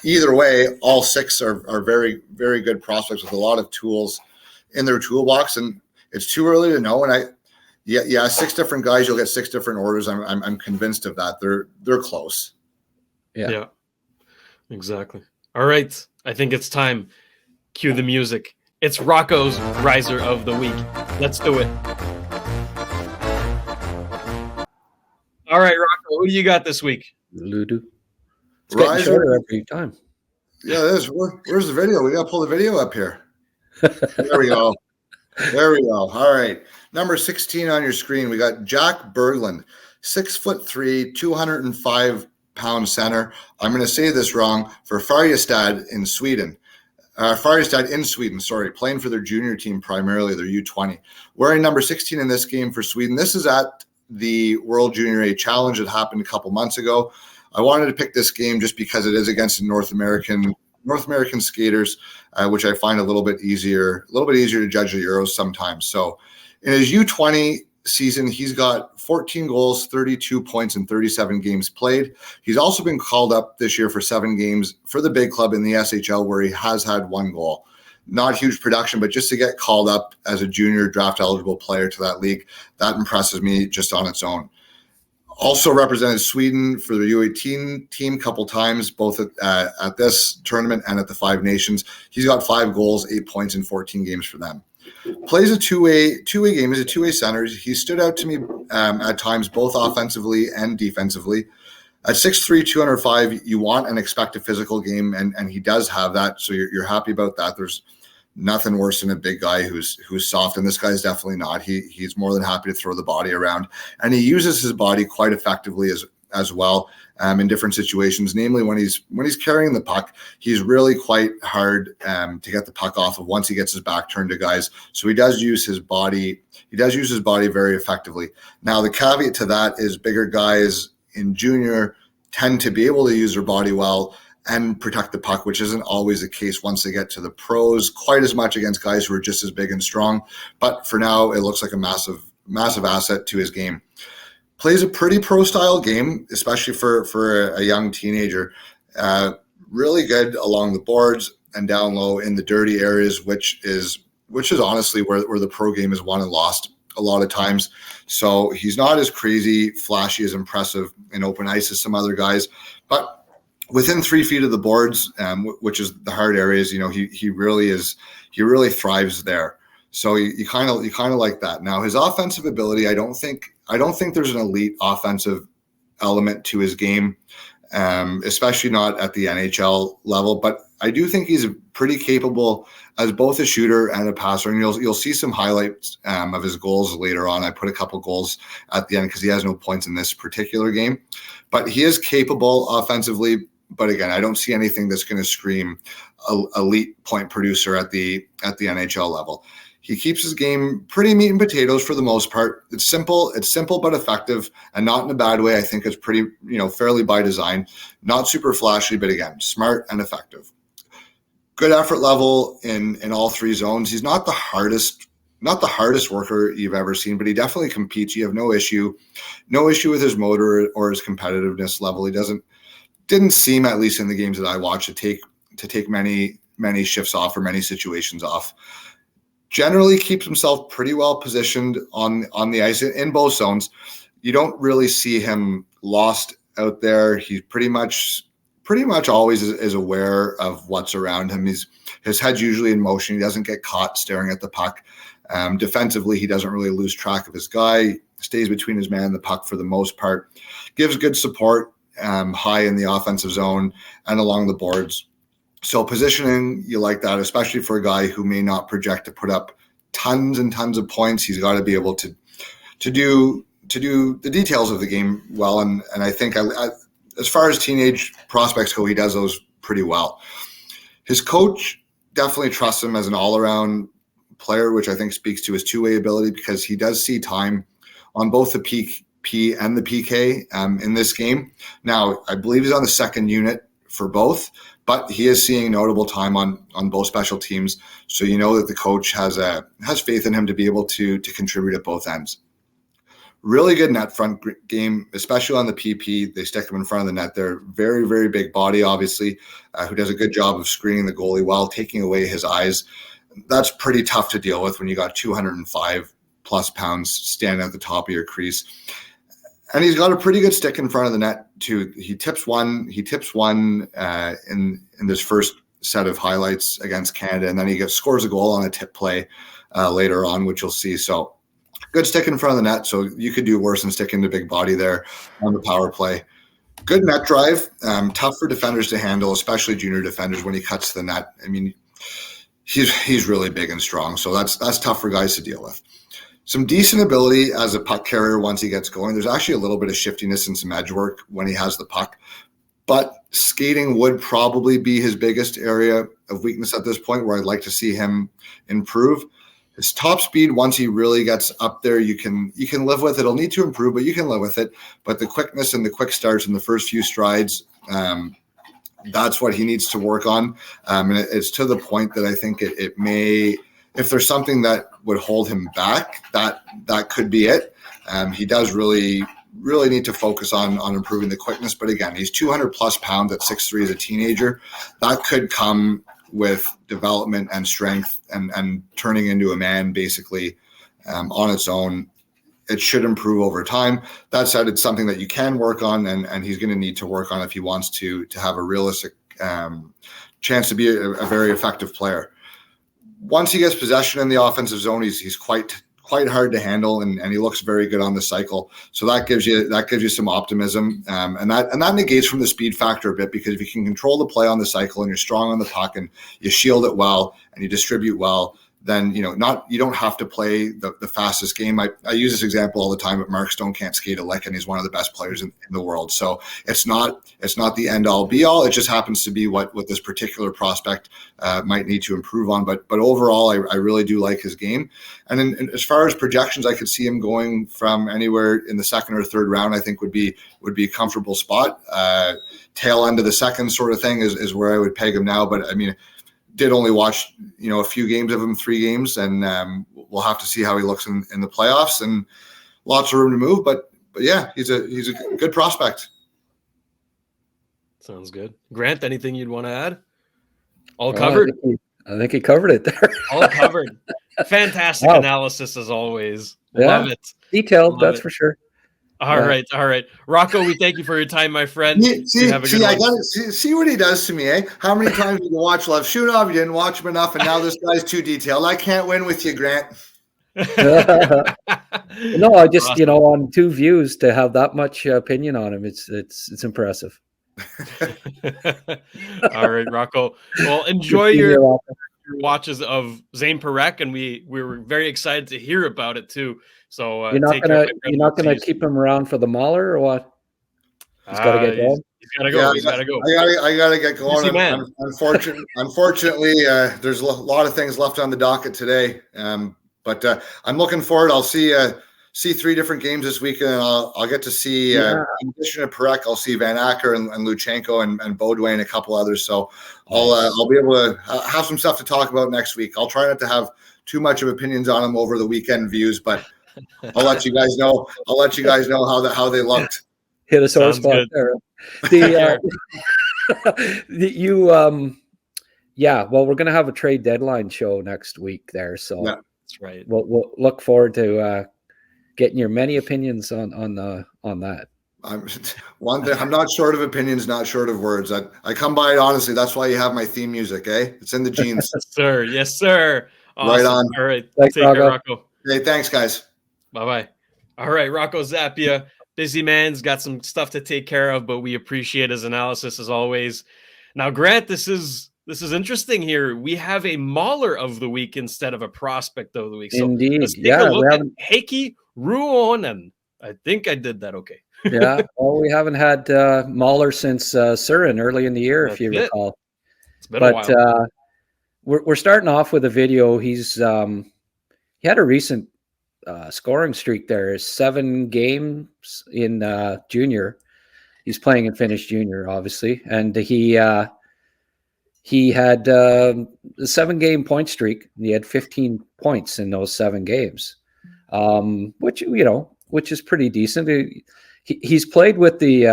D: Either way, all 6 are very, very good prospects with a lot of tools in their toolbox, and it's too early to know. And 6 different guys, you'll get 6 different orders. I'm convinced of that. They're close.
E: Yeah,
A: exactly. All right, I think it's time. Cue the music. It's Rocco's Riser of the Week. Let's do it. All right, Rocco, who do you got this week?
E: Ludu. It's
D: Riser?
E: getting shorter every time.
D: Yeah, it is. Where's the video? We got to pull the video up here. There we go. All right. Number 16 on your screen, we got Jack Berglund, 6'3", 205-pound center. I'm going to say this wrong, for Färjestad in Sweden. Färjestad in Sweden, playing for their junior team primarily, their U20. Wearing number 16 in this game for Sweden. This is at the World Junior A Challenge that happened a couple months ago. I wanted to pick this game just because it is against the North American skaters, which I find a little bit easier to judge the Euros sometimes. So in his U20 season, he's got 14 goals, 32 points in 37 games played. He's also been called up this year for 7 games for the big club in the SHL, where he has had 1 goal. Not huge production, but just to get called up as a junior draft eligible player to that league, that impresses me just on its own. Also represented Sweden for the U18 team a couple times, both at this tournament and at the Five Nations. He's got 5 goals, 8 points in 14 games for them. Plays a two-way game. He's a two-way center. He stood out to me at times, both offensively and defensively. At 6'3", 205, you want and expect a physical game, and he does have that, so you're happy about that. There's nothing worse than a big guy who's soft, and this guy's definitely not. He's more than happy to throw the body around, and he uses his body quite effectively as well in different situations. Namely, when he's carrying the puck, he's really quite hard to get the puck off of once he gets his back turned to guys. So he does use his body. He does use his body very effectively. Now, the caveat to that is bigger guys in junior tend to be able to use their body well and protect the puck, which isn't always the case once they get to the pros, quite as much against guys who are just as big and strong. But for now, it looks like a massive asset to his game. Plays a pretty pro-style game, especially for a young teenager. Really good along the boards and down low in the dirty areas, which is honestly where the pro game is won and lost a lot of times. So he's not as crazy, flashy, as impressive in open ice as some other guys, but within 3 feet of the boards, which is the hard areas, he really thrives there. So you kind of like that. Now, his offensive ability, I don't think there's an elite offensive element to his game, especially not at the NHL level. But I do think he's pretty capable as both a shooter and a passer. And you'll see some highlights of his goals later on. I put a couple goals at the end because he has no points in this particular game, but he is capable offensively. But again, I don't see anything that's going to scream elite point producer at the NHL level. He keeps his game pretty meat and potatoes for the most part. It's simple but effective, and not in a bad way. I think it's pretty, fairly by design. Not super flashy, but again, smart and effective. Good effort level in all 3 zones. He's not the hardest worker you've ever seen, but he definitely competes. You have no issue with his motor or his competitiveness level. He didn't seem, at least in the games that I watched, to take many shifts off or many situations off. Generally keeps himself pretty well positioned on the ice in both zones. You don't really see him lost out there. He's pretty much always is aware of what's around him. His head's usually in motion. He doesn't get caught staring at the puck. Defensively, he doesn't really lose track of his guy. Stays between his man and the puck for the most part. Gives good support high in the offensive zone and along the boards. So positioning, you like that, especially for a guy who may not project to put up tons and tons of points. He's got to be able to do the details of the game well. And I think as far as teenage prospects go, he does those pretty well. His coach definitely trusts him as an all-around player, which I think speaks to his two-way ability, because he does see time on both the P and the PK in this game. Now, I believe he's on the second unit for both, but he is seeing notable time on both special teams. So you know that the coach has faith in him to be able to contribute at both ends. Really good net front game, especially on the PP. They stick him in front of the net. They're very, very big body, obviously, who does a good job of screening the goalie while taking away his eyes. That's pretty tough to deal with when you got 205 plus pounds standing at the top of your crease. And he's got a pretty good stick in front of the net too. He tips one in this first set of highlights against Canada, and then he scores a goal on a tip play later on, which you'll see. So good stick in front of the net. So you could do worse than sticking the big body there on the power play. Good net drive. Tough for defenders to handle, especially junior defenders when he cuts to the net. I mean, he's really big and strong, so that's tough for guys to deal with. Some decent ability as a puck carrier once he gets going. There's actually a little bit of shiftiness and some edge work when he has the puck. but skating would probably be his biggest area of weakness at this point, where I'd like to see him improve. His top speed, once he really gets up there, you can live with it. It'll need to improve, but you can live with it. But the quickness and the quick starts in the first few strides, that's what he needs to work on. And it's to the point that I think it may, if there's something that would hold him back, that could be it. He does really need to focus on improving the quickness. But again, he's 200 plus pounds at 6'3" as a teenager. That could come with development and strength and turning into a man basically on its own. It should improve over time. That said, it's something that you can work on, and he's going to need to work on if he wants to have a realistic chance to be a very effective player. Once he gets possession in the offensive zone, he's quite hard to handle, and he looks very good on the cycle. So that gives you some optimism, and that negates from the speed factor a bit, because if you can control the play on the cycle and you're strong on the puck and you shield it well and you distribute well, then you don't have to play the fastest game. I use this example all the time, but Mark Stone can't skate a lick, and he's one of the best players in the world. So it's not the end all be all. It just happens to be what this particular prospect might need to improve on. But overall, I really do like his game. And then as far as projections, I could see him going from anywhere in the second or third round. I think would be a comfortable spot. Tail end of the second sort of thing is where I would peg him now. But I mean, did only watch a few games of him, 3 games, and we'll have to see how he looks in the playoffs, and lots of room to move. But yeah, he's a good prospect.
A: Sounds good. Grant, anything you'd want to add? All covered.
E: I think he covered it there.
A: All covered. Fantastic analysis as always.
E: Yeah.
A: Love it.
E: Detailed, that's for sure.
A: All right. Rocco, we thank you for your time, my friend.
D: See what he does to me, eh? How many times did you watch Lev Shunov? You didn't watch him enough, and now this guy's too detailed. I can't win with you, Grant.
E: No, I just, on 2 views to have that much opinion on him, it's impressive.
A: All right, Rocco. Well, enjoy your watches of Zane Parekh, and we were very excited to hear about it too. So
E: you're not gonna keep him around for the Mauler, or what? He's got to get going.
A: He's got to go. He's got to go.
D: I got to get going. Unfortunately, there's a lot of things left on the docket today. But I'm looking forward. I'll see 3 different games this weekend, and I'll get to see, in addition to Parekh, I'll see Van Acker and Luchenko and Beaudoin and a couple others. So I'll be able to have some stuff to talk about next week. I'll try not to have too much of opinions on them over the weekend views, but I'll let you guys know. How they looked.
E: Hit a sore spot there. Well, we're going to have a trade deadline show next week there. So
A: that's right.
E: We'll look forward to getting your many opinions on that.
D: One thing, I'm not short of opinions, not short of words. I come by it honestly. That's why you have my theme music, eh? It's in the genes.
A: Yes, sir. Awesome.
D: Right on.
A: All right.
E: Thanks,
A: Take care, Rocco.
D: Hey, thanks, guys.
A: Bye-bye. All right, Rocco Zappia, busy man's got some stuff to take care of, but we appreciate his analysis as always. Now, Grant, this is interesting here. We have a mauler of the week instead of a prospect of the week. So
E: indeed.
A: Let's take a look at Heikki Ruohonen. I think I did that okay.
E: Yeah. Well, we haven't had Mauler since Surin early in the year, if you recall.
A: It's been a while.
E: We're starting off with a video. He had a recent scoring streak there. 7 games in junior. He's playing in Finnish junior, obviously, and he had a 7-game point streak. And he had 15 points in those 7 games, which is pretty decent. He's played with the.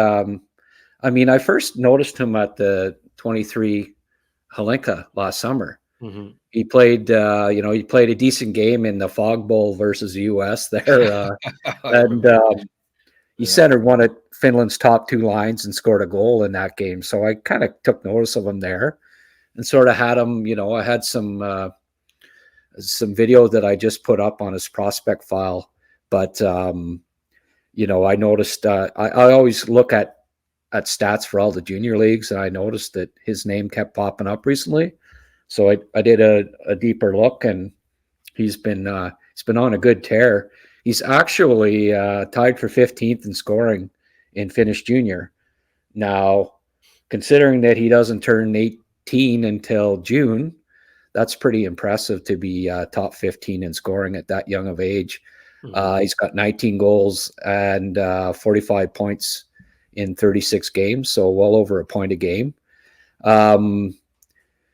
E: I first noticed him at the 23 Halinka last summer. Mm-hmm. He played, he played a decent game in the Fog Bowl versus the U.S. there, and he centered one of Finland's top 2 lines and scored a goal in that game. So I kind of took notice of him there, and sort of had him. I had some video that I just put up on his prospect file, but I noticed. I always look at stats for all the junior leagues, and I noticed that his name kept popping up recently. So I did a deeper look, and he's been on a good tear. He's actually tied for 15th in scoring in Finnish junior. Now, considering that he doesn't turn 18 until June, that's pretty impressive to be top 15 in scoring at that young of age. He's got 19 goals and 45 points in 36 games, so well over a point a game.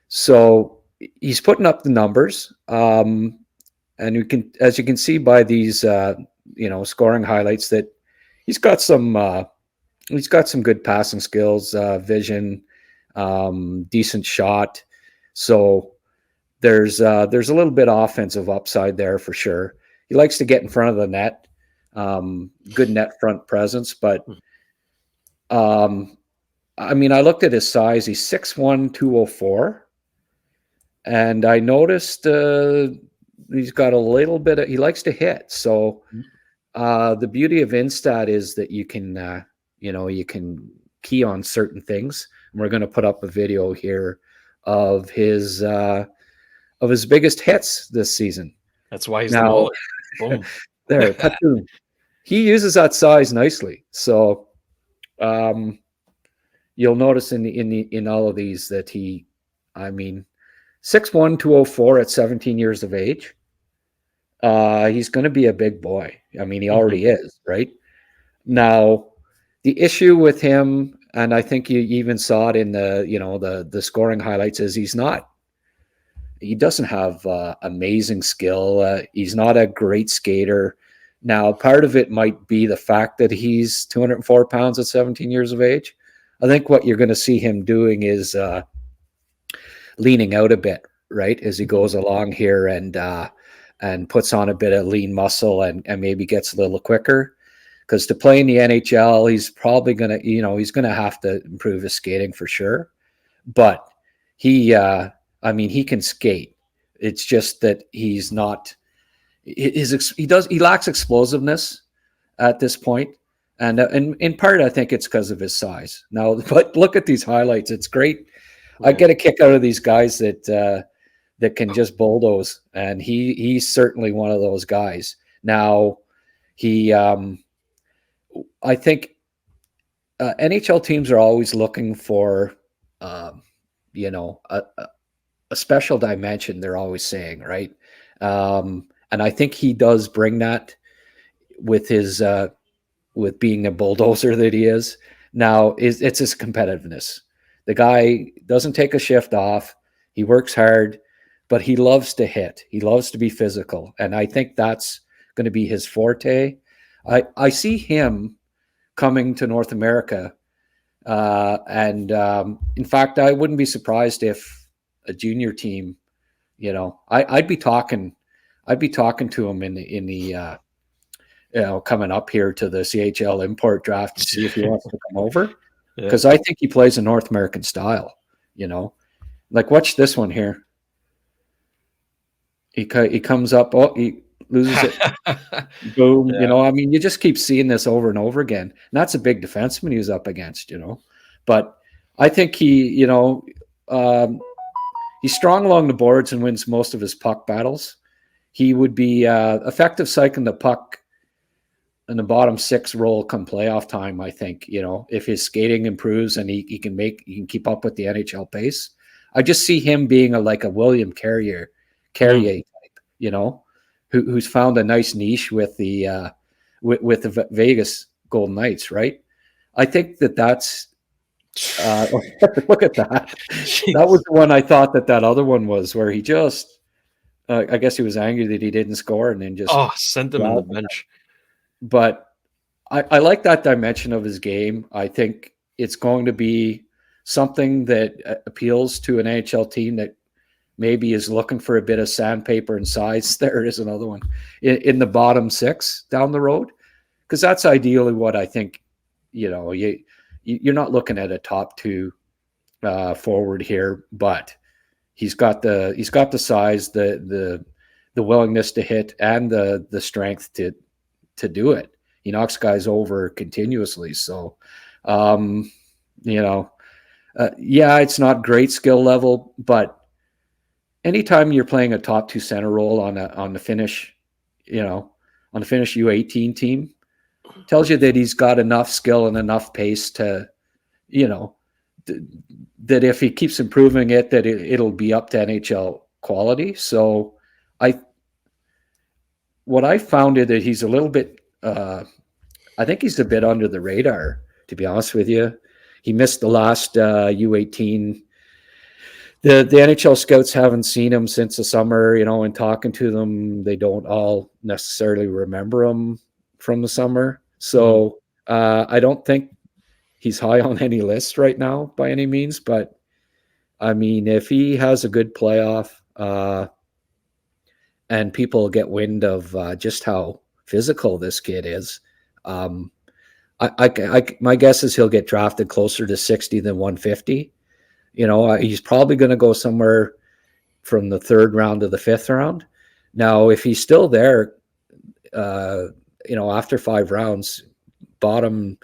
E: So he's putting up the numbers, and you can, as you can see by these, scoring highlights, that he's got some good passing skills, vision, decent shot. So there's a little bit of offensive upside there for sure. He likes to get in front of the net, good net front presence. But I looked at his size. He's 6'1", 204. And I noticed he's got a little bit of, he likes to hit. So the beauty of Instat is that you can, you can key on certain things. And we're going to put up a video here of his biggest hits this season.
A: That's why he's
E: now,
A: boom.
E: There, he uses that size nicely. So you'll notice in all of these that 6'1", 204 at 17 years of age. He's going to be a big boy. He already is, right? Now, the issue with him, and I think you even saw it in the scoring highlights, is he doesn't have amazing skill. He's not a great skater. Now, part of it might be the fact that he's 204 pounds at 17 years of age. I think what you're going to see him doing is leaning out a bit, right, as he goes along here and puts on a bit of lean muscle and maybe gets a little quicker. Because to play in the NHL, he's probably going to, he's going to have to improve his skating for sure. But he can skate. It's just that he's not, he lacks explosiveness at this point. And in part, I think it's because of his size. Now, but look at these highlights. It's great. Yeah. I get a kick out of these guys that can just bulldoze. And he's certainly one of those guys. Now, I think NHL teams are always looking for, a special dimension. They're always saying, right? And I think he does bring that with his with being a bulldozer that he is. Now, it's his competitiveness. The guy doesn't take a shift off. He works hard, but he loves to hit. He loves to be physical, and I think that's going to be his forte. I see him coming to North America, and in fact, I wouldn't be surprised if a junior team, I'd be talking to him in the coming up here to the CHL import draft to see if he wants to come over, because I think he plays a North American style. Like watch this one here. He comes up. Oh, he loses it. Boom. Yeah. You just keep seeing this over and over again. And that's a big defenseman he was up against, But I think he's strong along the boards and wins most of his puck battles. He would be effective cycling the puck in the bottom six role come playoff time, I think, if his skating improves and he can keep up with the NHL pace. I just see him being like a William Carrier type, who's found a nice niche with the Vegas Golden Knights, right? I think that's look at that. Jeez. That was the one I thought that other one was, where he just I guess he was angry that he didn't score and then just
A: sent them on the bench.
E: But I like that dimension of his game. I think it's going to be something that appeals to an NHL team that maybe is looking for a bit of sandpaper and size. There is another one in the bottom six down the road, because that's ideally what I think. You're not looking at a top two forward here, but he's got the size, the willingness to hit, and the strength to do it. He knocks guys over continuously. So, it's not great skill level, but anytime you're playing a top two center role on the Finnish, on the Finnish U18 team, tells you that he's got enough skill and enough pace to that if he keeps improving it, that it'll be up to NHL quality. So what I found is that he's a little bit, I think he's a bit under the radar, to be honest with you. He missed the last U18. The NHL scouts haven't seen him since the summer, and talking to them, they don't all necessarily remember him from the summer. So I don't think he's high on any list right now by any means. But, I mean, if he has a good playoff and people get wind of just how physical this kid is, my guess is he'll get drafted closer to 60 than 150. He's probably going to go somewhere from the 3rd round to the 5th round. Now, if he's still there, after 5 rounds, bottom,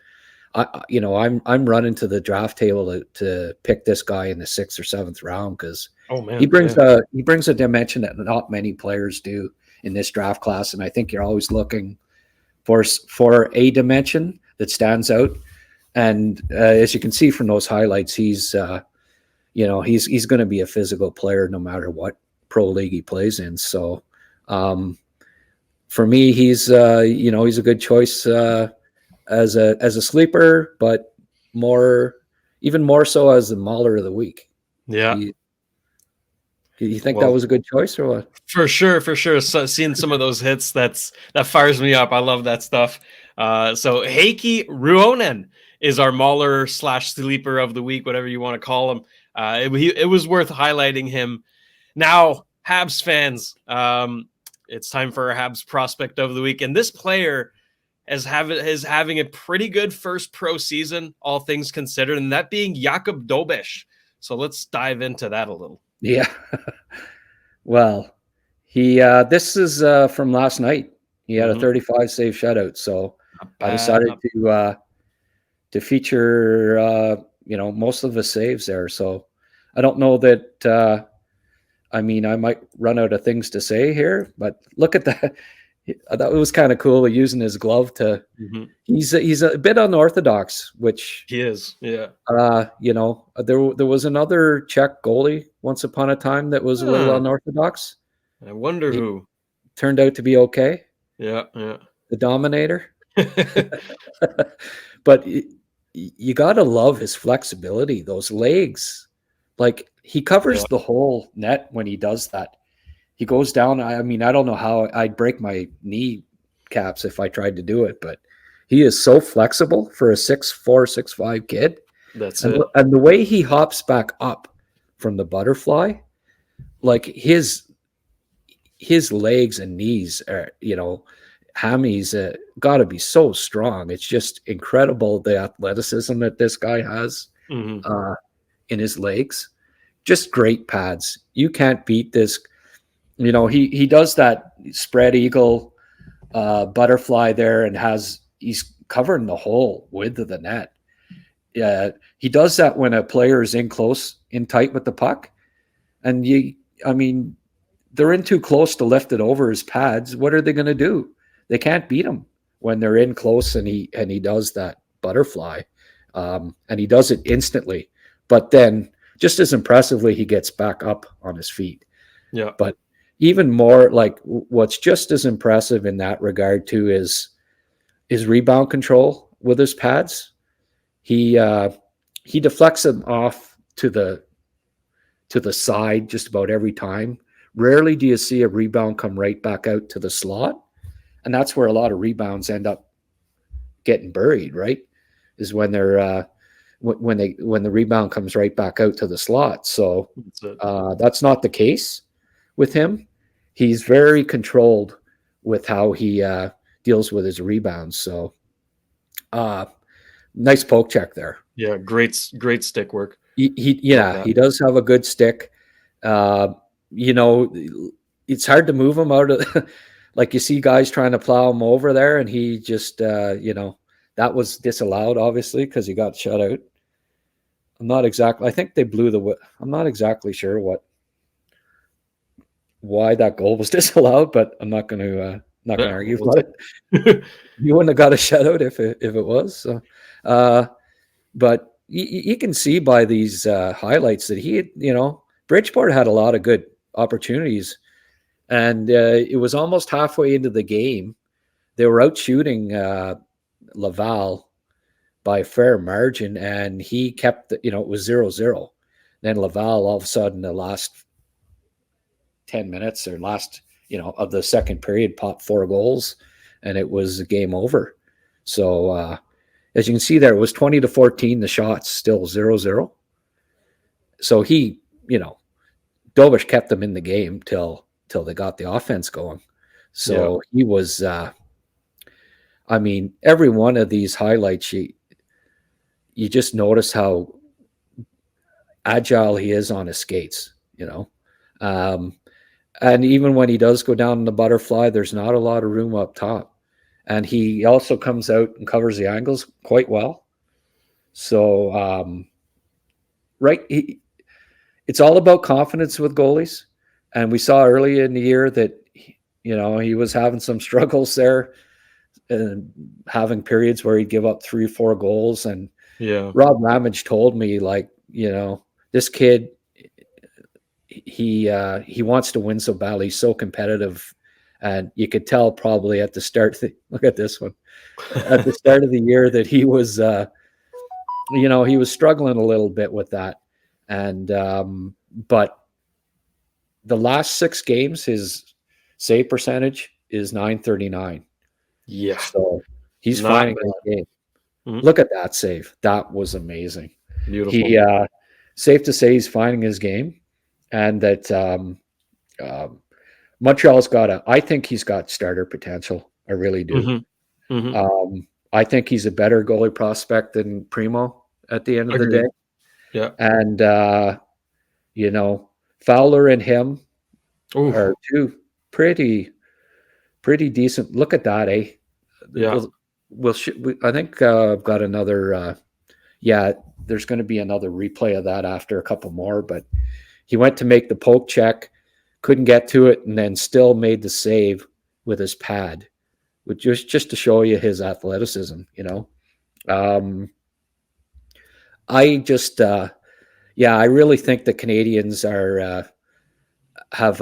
E: I'm running to the draft table to pick this guy in the 6th or 7th round because he brings a dimension that not many players do in this draft class, and I think you're always looking for a dimension that stands out. And as you can see from those highlights, he's going to be a physical player no matter what pro league he plays in. So for me, he's a good choice as a sleeper, but even more so as the Mauler of the week.
A: Yeah.
E: You think that was a good choice or what?
A: For sure. So seeing some of those hits, that fires me up. I love that stuff. So Heikki Ruonen is our Mauler / sleeper of the week, whatever you want to call him. It was worth highlighting him. Now, Habs fans, it's time for our Habs prospect of the week. And this player is having a pretty good first pro season, all things considered, and that being Jakub Dobeš. So let's dive into that a little.
E: Yeah. Well, this is from last night. He had a 35 save shutout. So I decided to feature, most of the saves there. So I don't know that, I might run out of things to say here, but look at that. I thought it was kind of cool using his glove to. He's a bit unorthodox, which
A: he is. Yeah.
E: There was another Czech goalie once upon a time that was a little unorthodox.
A: I wonder who
E: turned out to be okay.
A: Yeah.
E: The Dominator. But you got to love his flexibility. Those legs, like he covers the whole net when he does that. He goes down. I don't know how I'd break my knee caps if I tried to do it, but he is so flexible for a 6'4", 6'5" kid.
A: That's it.
E: And the way he hops back up from the butterfly, like his legs and knees are, hammies got to be so strong. It's just incredible the athleticism that this guy has in his legs. Just great pads. You can't beat this. He does that spread eagle butterfly there and he's covering the whole width of the net. Yeah, he does that when a player is in tight with the puck, and they're in too close to lift it over his pads. What are they going to do? They can't beat him when they're in close, and he does that butterfly, and he does it instantly. But then, just as impressively, he gets back up on his feet.
A: Yeah,
E: but even more, like what's just as impressive in that regard too is his rebound control with his pads. He deflects them off to the side just about every time. Rarely do you see a rebound come right back out to the slot, and that's where a lot of rebounds end up getting buried. Right, is when they're when the rebound comes right back out to the slot. So that's not the case with him. He's very controlled with how he deals with his rebounds. So nice poke check there.
A: Yeah, great stick work.
E: He does have a good stick. It's hard to move him out of like you see guys trying to plow him over there, and he just that was disallowed obviously because he got shut out. I think they blew I'm not exactly sure why that goal was disallowed, but I'm not going to argue about it. You wouldn't have got a shutout if it was. So, but you can see by these highlights that Bridgeport had a lot of good opportunities, and it was almost halfway into the game. They were out shooting Laval by a fair margin, and he kept it was 0-0. Then Laval, all of a sudden, the last 10 minutes or last of the second period, popped 4 goals, and it was game over. So as you can see there, it was 20-14, the shots, still 0-0. So he, Dobish kept them in the game till they got the offense going. So he was, every one of these highlights, you just notice how agile he is on his skates, and even when he does go down in the butterfly, there's not a lot of room up top. And he also comes out and covers the angles quite well. So, it's all about confidence with goalies. And we saw early in the year that, he was having some struggles there and having periods where he'd give up 3 or 4 goals. And Rob Ramage told me, this kid, he wants to win so badly. He's so competitive. And you could tell probably at the start, look at this one, at the start of the year that he was, he was struggling a little bit with that. And, but the last 6 games, his save percentage is .939.
A: Yeah.
E: So he's finding his game. Mm-hmm. Look at that save. That was amazing.
A: Beautiful.
E: He, safe to say he's finding his game, and that, Montreal's I think he's got starter potential. I really do.
A: Mm-hmm. Mm-hmm.
E: I think he's a better goalie prospect than Primo at the end of the day.
A: Yeah.
E: And, Fowler and him are 2 pretty decent. Look at that, eh?
A: Yeah.
E: I think I've got another, there's going to be another replay of that after a couple more, but he went to make the poke check, couldn't get to it, and then still made the save with his pad, which was just to show you his athleticism, I just, I really think the Canadiens have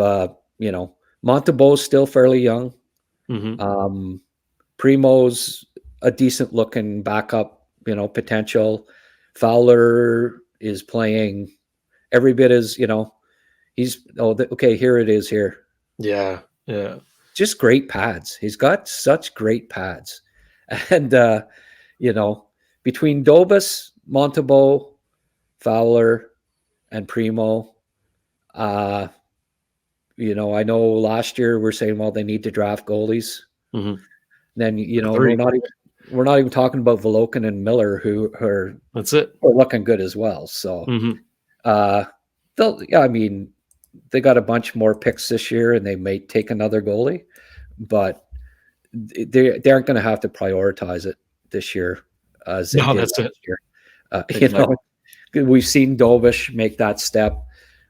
E: Montembeault's still fairly young.
A: Mm-hmm.
E: Primo's a decent looking backup, potential. Fowler is playing every bit as, he's, here it is here.
A: Yeah. Yeah.
E: Just great pads. He's got such great pads. And, between Dobas, Montembeault, Fowler, and Primo, I know last year we're saying, well, they need to draft goalies.
A: Mm-hmm.
E: Then, we're not even talking about Volokin and Miller, who are looking good as well. So, they got a bunch more picks this year, and they may take another goalie, but they aren't going to have to prioritize it this year. That's it. Year. We've seen Dobish make that step.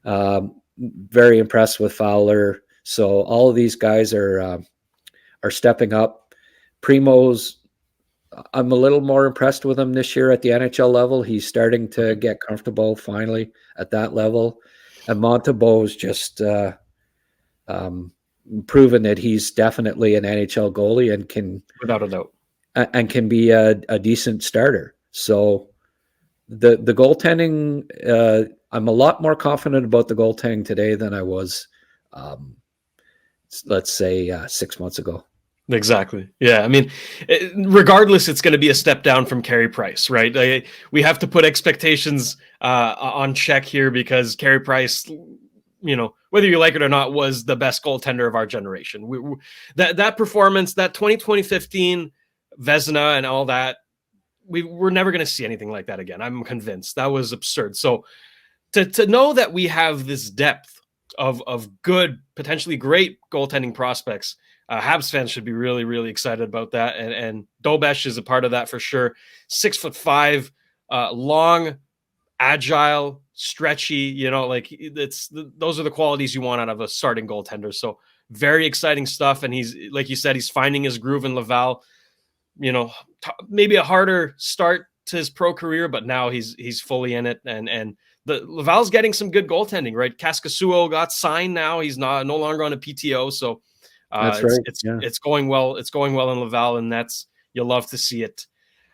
E: Very impressed with Fowler. So all of these guys are stepping up. Primo's, I'm a little more impressed with him this year at the NHL level. He's starting to get comfortable finally at that level. And Montembeault's just proven that he's definitely an NHL goalie and can,
A: without a doubt,
E: and can be a decent starter. So the goaltending, I'm a lot more confident about the goaltending today than I was, let's say 6 months ago.
A: Exactly. Yeah. Regardless, it's going to be a step down from Carey Price, right? We have to put expectations on check here, because Carey Price, whether you like it or not, was the best goaltender of our generation. That performance, that 2015 Vezina and all that, we're never going to see anything like that again. I'm convinced. That was absurd. So to know that we have this depth of good, potentially great goaltending prospects, Habs fans should be really, really excited about that. And Dobish is a part of that for sure. 6'5", long, agile, stretchy, those are the qualities you want out of a starting goaltender. So very exciting stuff. And he's, like you said, he's finding his groove in Laval. Maybe a harder start to his pro career, but now he's fully in it. And the Laval's getting some good goaltending, right? Kaskasuo got signed now. He's no longer on a PTO. So
E: That's right.
A: It's going well. It's going well in Laval, and you'll love to see it.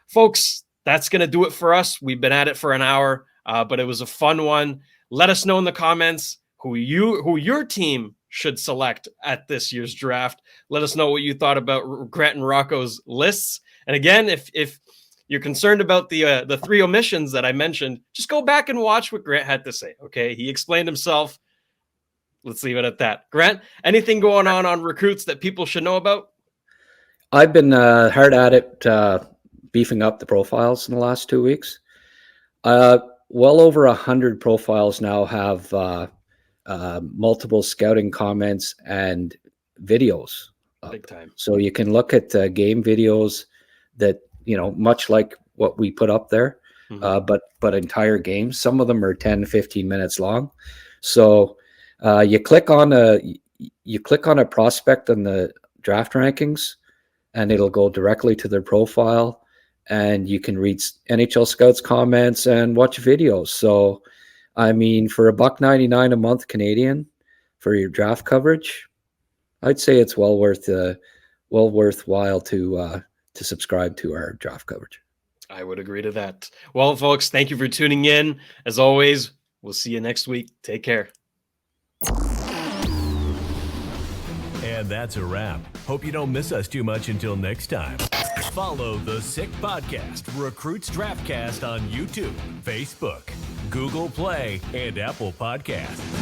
A: Folks, that's going to do it for us. We've been at it for an hour, but it was a fun one. Let us know in the comments who your team should select at this year's draft. Let us know what you thought about Grant and Rocco's lists. And again, if you're concerned about the 3 omissions that I mentioned, just go back and watch what Grant had to say. Okay, he explained himself. Let's leave it at that. Grant, anything going on recruits that people should know about?
E: I've been hard at it, beefing up the profiles in the last 2 weeks. Well over 100 profiles now have multiple scouting comments and videos.
A: Big time.
E: So you can look at game videos that, much like what we put up there, but entire games. Some of them are 10, 15 minutes long. So you click on a prospect in the draft rankings, and it'll go directly to their profile, and you can read NHL Scouts comments and watch videos. So, I mean, for $1.99 a month Canadian for your draft coverage, I'd say it's well worthwhile to subscribe to our draft coverage.
A: I would agree to that. Well, folks, thank you for tuning in. As always, we'll see you next week. Take care.
B: And that's a wrap. Hope you don't miss us too much until next time. Follow the Sick Podcast, Recruits Draftcast on YouTube, Facebook, Google Play, and Apple Podcasts.